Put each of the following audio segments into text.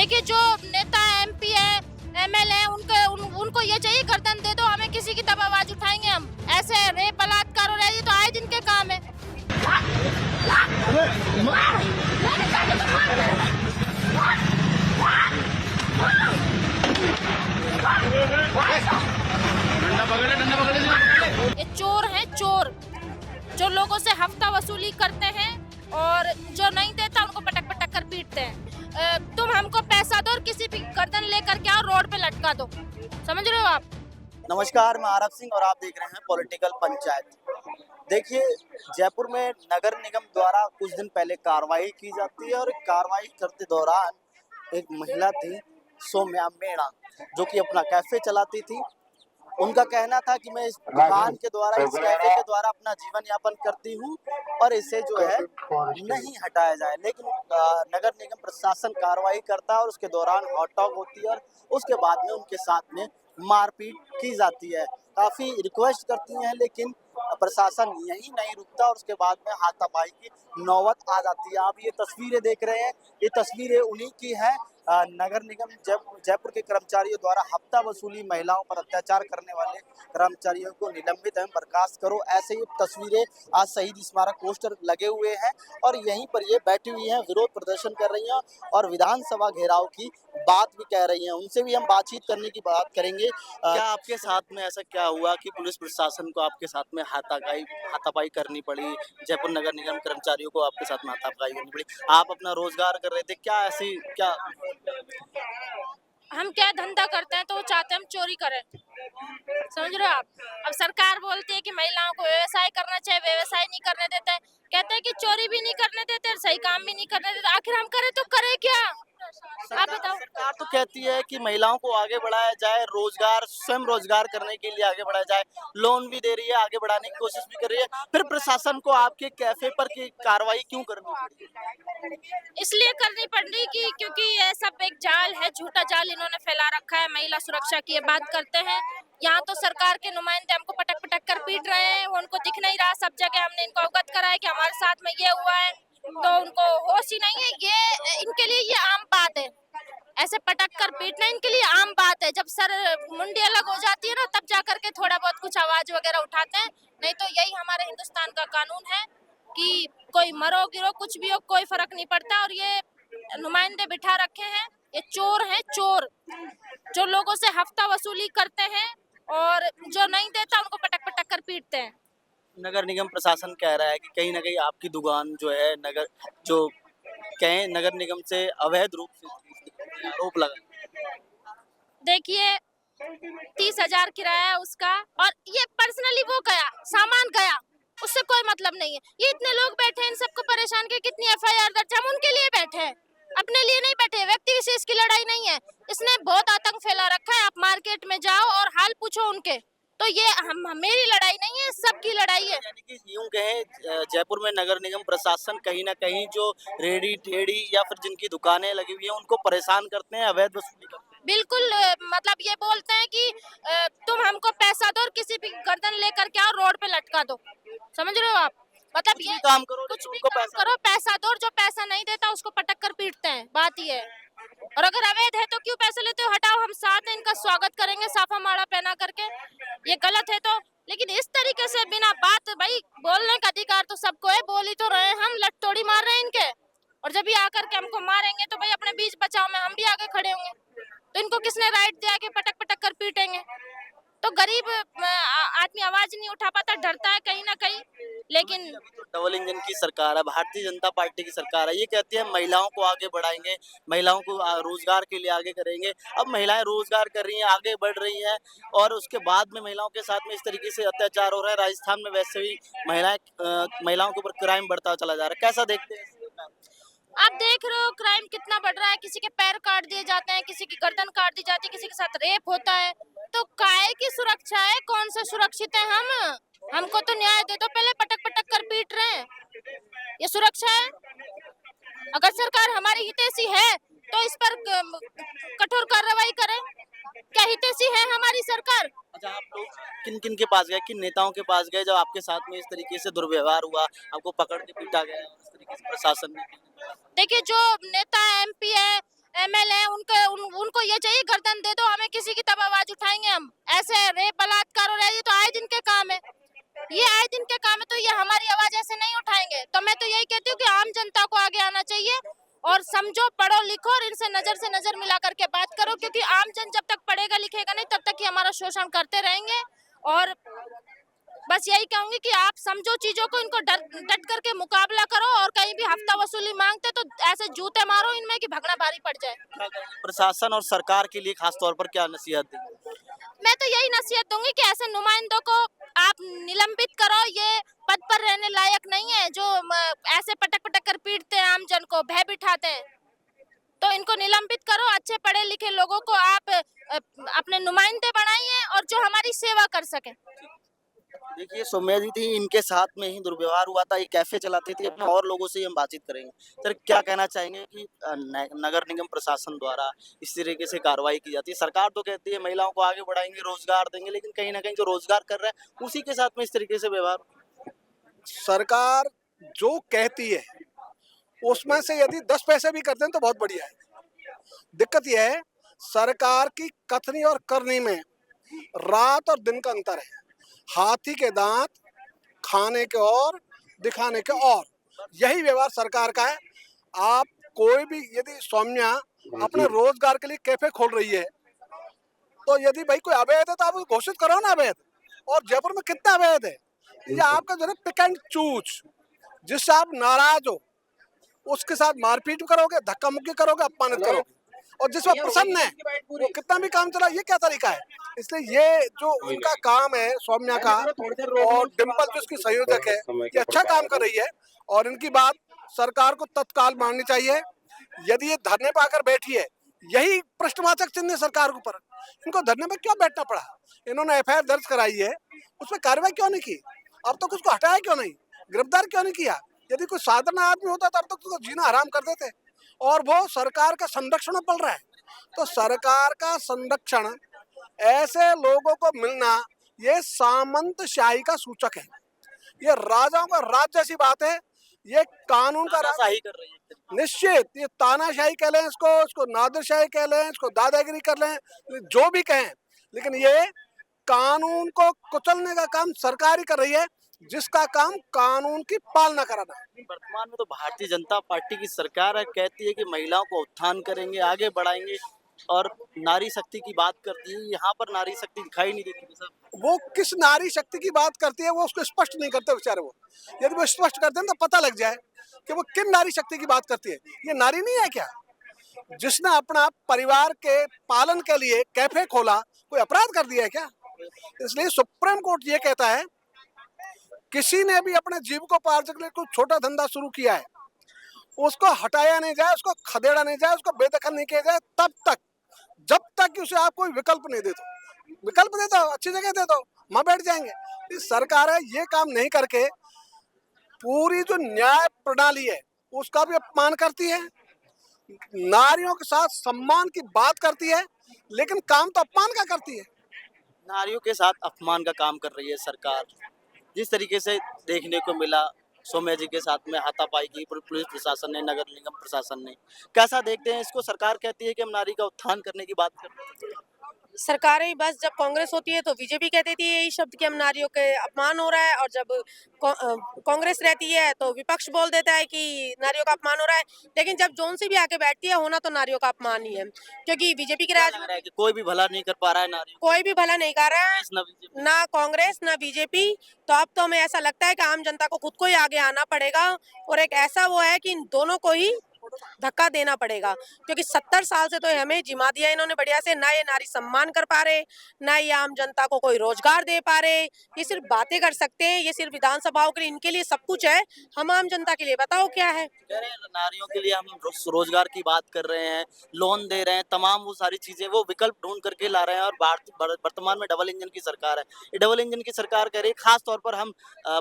देखिए जो नेता एमपी है, एमएलए है, उनको ये चाहिए गर्दन दे दो, हमें किसी की तब आवाज उठाएंगे हम। ऐसे रेप बलात्कार हो रहा है, ये तो आए दिन के काम है। ये चोर हैं, चोर जो लोगों से हफ्ता वसूली करते हैं और जो नहीं देता उनको पटक पटक कर पीटते हैं। तुम हमको पैसा दो और किसी भी गर्दन लेकर के आओ, रोड पे लटका दो। समझ रहे हो आप? नमस्कार, मैं आरव सिंह और आप देख रहे हैं पॉलिटिकल पंचायत। देखिए, जयपुर में नगर निगम द्वारा कुछ दिन पहले कार्रवाई की जाती है और कार्रवाई करते दौरान एक महिला थी, सौम्या मीणा, जो कि अपना कैफे चलाती थी। उनका कहना था कि मैं इस दुकान के द्वारा, इस कैफे के द्वारा अपना जीवन यापन करती हूँ और इसे जो है नहीं हटाया जाए। लेकिन नगर निगम प्रशासन कार्रवाई करता है और उसके दौरान हॉट टॉक होती है और उसके बाद में उनके साथ में मारपीट की जाती है। काफ़ी रिक्वेस्ट करती हैं लेकिन प्रशासन यही नहीं रुकता और उसके बाद में हाथापाई की नौबत आ जाती है। आप ये तस्वीरें देख रहे हैं, ये तस्वीरें उन्हीं की हैं। नगर निगम जयपुर के कर्मचारियों द्वारा हफ्ता वसूली महिलाओं पर अत्याचार करने वाले कर्मचारियों को निलंबित एवं बर्खास्त करो, ऐसे ही तस्वीरें आज शहीद स्मारक पोस्टर लगे हुए हैं और यहीं पर ये बैठी हुई हैं, विरोध प्रदर्शन कर रही हैं और विधानसभा घेराव की बात भी कह रही हैं। उनसे भी हम बातचीत करने की बात करेंगे। क्या आपके साथ में ऐसा क्या हुआ कि पुलिस प्रशासन को आपके साथ में हाथापाई करनी पड़ी? जयपुर नगर निगम कर्मचारियों को आपके साथ में हाथापाई करनी पड़ी? आप अपना रोजगार कर रहे थे, क्या ऐसी क्या? हम क्या धंधा करते हैं तो वो चाहते हैं हम चोरी करें। समझ रहे हो आप? अब सरकार बोलती है कि महिलाओं को व्यवसाय करना चाहिए, व्यवसाय नहीं करने देते, कहते हैं कि चोरी भी नहीं करने देते और सही काम भी नहीं करने देते। आखिर हम करें तो करें क्या? आप बताओ। सरकार तो कहती है कि महिलाओं को आगे बढ़ाया जाए, रोजगार, स्वयं रोजगार करने के लिए आगे बढ़ाया जाए, लोन भी दे रही है, आगे बढ़ाने की कोशिश भी कर रही है। फिर प्रशासन को आपके कैफे पर की कार्रवाई क्यों करनी पड़ी? इसलिए करनी पड़ रही कि क्योंकि ये सब एक जाल है, झूठा जाल इन्होंने फैला रखा है। महिला सुरक्षा की ये बात करते हैं, यहाँ तो सरकार के नुमाइंदे हमको पटक पटक कर पीट रहे हैं, उनको दिख नहीं रहा। सब जगह हमने इनको अवगत कराया कि हमारे साथ में ये हुआ है, तो उनको होश ही नहीं है। ये इनके लिए ये आम बात है, ऐसे पटक कर पीटना इनके लिए आम बात है। जब सर मुंडी अलग हो जाती है ना, तब जाकर के थोड़ा बहुत कुछ आवाज वगैरह उठाते हैं, नहीं तो यही हमारे हिंदुस्तान का कानून है कि कोई मरो गिरो कुछ भी हो, कोई फर्क नहीं पड़ता। और ये नुमाइंदे बिठा रखे हैं, ये चोर हैं, चोर जो लोगों से हफ्ता वसूली करते हैं और जो नहीं देता उनको पटक पटक कर पीटते हैं। नगर निगम प्रशासन कह रहा है कि कहीं ना कहीं आपकी दुकान जो है नगर निगम से अवैध रूप से आरोप लगा। देखिए 30,000 किराया है उसका और ये पर्सनली वो गया, सामान गया, उससे कोई मतलब नहीं है। ये इतने लोग बैठे हैं, इन सबको परेशान के कितनी एफआईआर दर्ज, हम उनके लिए बैठे हैं, अपने लिए नहीं बैठे। व्यक्ति विशेष की लड़ाई नहीं है, इसने बहुत आतंक फैला रखा है। आप मार्केट में जाओ और हाल पूछो उनके, तो ये मेरी लड़ाई नहीं है, सबकी लड़ाई है। यानी कि यूं कहें, जयपुर में नगर निगम प्रशासन कहीं ना कहीं जो रेडी ठेड़ी या फिर जिनकी दुकानें लगी हुई हैं उनको परेशान करते हैं, अवैध वसूली करते हैं। बिल्कुल, मतलब ये बोलते हैं कि तुम हमको पैसा दो और किसी भी गर्दन लेकर के आओ, रोड पे लटका दो। समझ रहे हो आप? मतलब ये काम करो, कुछ भी उनको काम करो, पैसा दो, और जो पैसा नहीं देता उसको पटक कर पीटते हैं। बात ये है। और अगर अवैध है तो क्यों पैसे लेते हो? हटाओ, हम साथ हैं, इनका स्वागत करेंगे साफा माड़ा पहना करके। ये गलत है तो, लेकिन इस तरीके से बिना बात, भाई बोलने का अधिकार तो सबको है, बोल ही तो रहे हैं हम, लट तोड़ी मार रहे हैं इनके। और जब ये आकर के हमको मारेंगे तो भाई अपने बीच बचाव में हम भी आगे खड़े होंगे। तो इनको किसने राइट दिया कि पटक पटक कर पीटेंगे? तो गरीब आदमी आवाज नहीं उठा पाता, डरता है कहीं ना कहीं। लेकिन तो डबल इंजन की सरकार है, भारतीय जनता पार्टी की सरकार है, ये कहती है महिलाओं को आगे बढ़ाएंगे, महिलाओं को रोजगार के लिए आगे करेंगे। अब महिलाएं रोजगार कर रही हैं, आगे बढ़ रही हैं और उसके बाद में महिलाओं के साथ में इस तरीके से अत्याचार हो रहा है। राजस्थान में वैसे भी महिलाओं के ऊपर क्राइम बढ़ता चला जा रहा है, कैसा देखते हैं? आप देख रहे हो क्राइम कितना बढ़ रहा है, किसी के पैर काट दिए जाते हैं, किसी की गर्दन काट दी जाती है, किसी के साथ रेप होता है। तो काहे की सुरक्षा है? कौन से सुरक्षित है हम? हमको तो न्याय दे दो, पहले पटक पटक कर पीट रहे हैं, ये सुरक्षा है? अगर सरकार हमारी हितैषी है तो इस पर कठोर कार्रवाई करे। क्या हितैषी है हमारी सरकार? अच्छा, आप लोग किन किन के पास गए, किन नेताओं के पास गए जब आपके साथ में इस तरीके से दुर्व्यवहार हुआ, आपको पकड़ के पीटा गया इस तरीके से प्रशासन ने? देखिए जो नेता एमपी है, एमएलए उनको ये चाहिए गर्दन दे दो हमें, किसी की तब आवाज उठाएंगे हम। ऐसे रेप बलात्कार हो रहा है, ये तो आए दिन के काम है, ये आए दिन के काम है, तो ये हमारी आवाज ऐसे नहीं उठाएंगे। तो मैं तो यही कहती हूँ कि आम जनता को आगे आना चाहिए और समझो, पढ़ो लिखो और इनसे नजर मिला करके बात करो, क्योंकि आम जन जब तक पढ़ेगा लिखेगा नहीं तब तक ही हमारा शोषण करते रहेंगे। और बस यही कहूंगी कि आप समझो चीजों को, इनको डट करके मुकाबला करो, और कहीं भी हफ्ता वसूली मांगते तो ऐसे जूते मारो इनमें कि भगना भारी पड़ जाए। प्रशासन और सरकार के लिए खास तौर पर क्या नसीहत देंगे? मैं तो यही नसीहत दूंगी कि ऐसे नुमाइंदों को आप निलंबित करो, ये पद पर रहने लायक नहीं है, जो ऐसे पटक पटक कर पीटते हैं आम जन को, भय बिठाते हैं। तो इनको निलंबित करो, अच्छे पढ़े लिखे लोगों को आप अपने नुमाइंदे बनाइए और जो हमारी सेवा कर सके। देखिए सौम्या जी थी, इनके साथ में ही दुर्व्यवहार हुआ था, ये कैफे चलाती थी, अपने और लोगों से ही हम बातचीत करेंगे। सर क्या कहना चाहेंगे कि नगर निगम प्रशासन द्वारा इस तरीके से कार्रवाई की जाती है? सरकार तो कहती है महिलाओं को आगे बढ़ाएंगे, रोजगार देंगे, लेकिन कहीं ना कहीं जो रोजगार कर रहा है उसी के साथ में इस तरीके से व्यवहार। सरकार जो कहती है उसमें से यदि 10 पैसे भी करते हैं तो बहुत बढ़िया है। दिक्कत यह है सरकार की कथनी और करनी में रात और दिन का अंतर है। हाथी के दांत खाने के और दिखाने के और, यही व्यवहार सरकार का है। आप कोई भी यदि सौम्या अपने रोजगार के लिए कैफे खोल रही है तो यदि भाई कोई अवैध है तो आप उसे घोषित करो ना अवैध। और जयपुर में कितना अवैध है, ये आपका जो है पिक एंड चूज, जिससे आप नाराज हो उसके साथ मारपीट करोगे, धक्का मुक्की करोगे, अपमानित करोगे, और जिसमें प्रसन्न है वो कितना भी काम चला, ये क्या तरीका है? इसलिए ये जो इनका काम है सौम्या का, और डिम्पल जो इसकी संयोजक है, ये अच्छा काम कर रही है और इनकी बात सरकार को तत्काल माननी चाहिए। यदि ये धरने पर आकर बैठी है, यही प्रश्नवाचक चिन्ह है सरकार के ऊपर। इनको धरने में क्यों बैठना पड़ा? इन्होंने एफआईआर दर्ज कराई है, उसमें कार्रवाई क्यों नहीं की? अब तक उसको हटाया क्यों नहीं, गिरफ्तार क्यों नहीं किया? यदि कोई साधारण आदमी होता तब तक उसको जीना हराम कर देते, और वो सरकार का संरक्षण में पड़ रहा है। तो सरकार का संरक्षण ऐसे लोगों को मिलना, ये सामंतशाही का सूचक है। ये राजाओं का राज जैसी बात है, ये कानून का राज तानाशाही कर रही है। निश्चित। ये तानाशाही कह लें इसको नादिरशाही कह लें, इसको दादागिरी कर लें, जो भी कहें, लेकिन ये कानून को कुचलने का काम सरकार ही कर रही है, जिसका काम कानून की पालना कराना है। वर्तमान में तो भारतीय जनता पार्टी की सरकार है, कहती है कि महिलाओं को उत्थान करेंगे, आगे बढ़ाएंगे और नारी शक्ति की बात करती है। यहाँ पर नारी शक्ति दिखाई नहीं देती सर। वो किस नारी शक्ति की बात करती है वो उसको स्पष्ट नहीं करते बेचारे। वो यदि वो स्पष्ट करते हैं तो पता लग जाए कि वो किन नारी शक्ति की बात करती है। ये नारी नहीं है क्या? जिसने अपना परिवार के पालन के लिए कैफे खोला, कोई अपराध कर दिया है क्या? इसलिए सुप्रीम कोर्ट ये कहता है, किसी ने भी अपने जीविकोपार्जन के लिए कोई छोटा धंधा शुरू किया है, उसको हटाया नहीं जाए, उसको खदेड़ा नहीं जाए, उसको बेदखल नहीं किया जाए तब तक, जब तक कि उसे आप कोई विकल्प नहीं दे दो। विकल्प दे दो, अच्छी जगह दे दो, वहां बैठ जाएंगे। इस सरकार है ये काम नहीं करके पूरी जो न्याय प्रणाली है उसका भी अपमान करती है, नारियों के साथ सम्मान की बात करती है, लेकिन काम तो अपमान का करती है। नारियों के साथ अपमान का काम कर रही है सरकार। जिस तरीके से देखने को मिला सौम्या जी के साथ में हाथापाई की पुलिस प्रशासन ने, नगर निगम प्रशासन ने, कैसा देखते हैं इसको? सरकार कहती है कि हम नारी का उत्थान करने की बात करते हैं। सरकारें बस जब कांग्रेस होती है तो बीजेपी कह देती है यही शब्द कि हम नारियों के अपमान हो रहा है, और जब कांग्रेस रहती है तो विपक्ष बोल देता है कि नारियों का अपमान हो रहा है। लेकिन जब जोन से भी आके बैठती है, होना तो नारियों का अपमान ही है, क्योंकि बीजेपी के राज लग रहा है कि कोई भी भला नहीं कर पा रहा है नारियों कोई भी भला नहीं कर रहा है, का, BJP। ना कांग्रेस ना बीजेपी। तो अब तो हमें ऐसा लगता है कि आम जनता को खुद को ही आगे आना पड़ेगा, और एक ऐसा वो है कि इन दोनों को ही धक्का देना पड़ेगा, क्योंकि 70 साल से तो हमें जिमा दिया इन्होंने बढ़िया से। ना ये नारी सम्मान कर पा रहे, ना ये आम जनता को कोई रोजगार दे पा रहे। ये सिर्फ बातें कर सकते हैं, ये सिर्फ विधानसभाओं के लिए, इनके लिए सब कुछ है, हम आम जनता के लिए बताओ क्या है? कह रहे हैं नारियों के लिए हम रोजगार की बात कर रहे हैं, लोन दे रहे हैं, तमाम वो सारी चीजें वो विकल्प ढूंढ करके ला रहे हैं। और वर्तमान में डबल इंजन की सरकार है, ये डबल इंजन की सरकार कह रही है खास तौर पर हम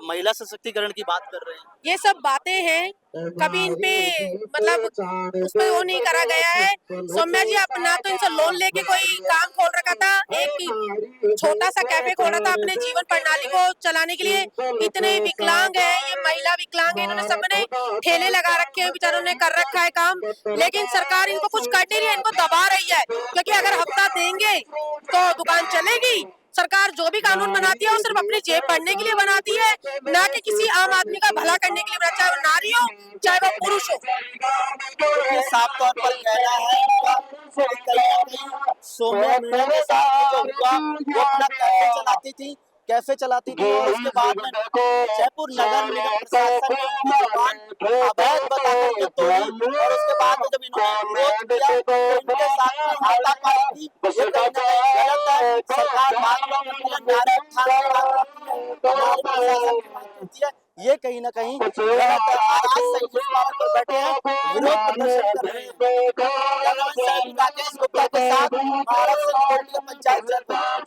महिला सशक्तिकरण की बात कर रहे हैं। ये सब बातें हैं कभी इन पे मतलब उस पर वो नहीं करा गया है। सौम्या जी अपना तो इनसे लोन लेके कोई काम खोल रखा था, एक छोटा सा कैफे खोला था अपने जीवन प्रणाली को चलाने के लिए। इतने विकलांग है, ये महिला विकलांग है, इन्होंने सबने ठेले लगा रखे हैं, बेचारों ने कर रखा है काम, लेकिन सरकार इनको कुछ कर नहीं रही है, इनको दबा रही है, क्योंकि अगर हफ्ता देंगे तो दुकान चलेगी। सरकार जो भी कानून बनाती है वो सिर्फ अपनी जेब भरने के लिए बनाती है, ना कि किसी आम आदमी का भला करने के लिए बनाती है, चाहे वो नारी हो चाहे वो पुरुष हो। ये साफ तौर पर कहना है इनका कि कहीं ना कहीं सौम्या मीणा के साथ में जो हुआ, वो अपना कैफे चलाती थी और उसके बाद में जयपुर नगर निगम प्रशासन ने उनकी दुकान अवैध बता करके तोड़ी और उसके बाद में जब इन्होंने विरोध किया तो इनके साथ में हाथापाई की। ये कहीं ना कहीं गलत है। सरकार बात करती है, नारे उठाने की बात करती है, हमारे प्रशासन की बात करती है, ये कहीं ना कहीं गलत है। और आज संयुक्त मार्ग पर बैठे हैं, विरोध प्रदर्शन कर रहे हैं। कैमरामैन राकेश गुप्ता के साथ भारत से पंचायत जयपुर।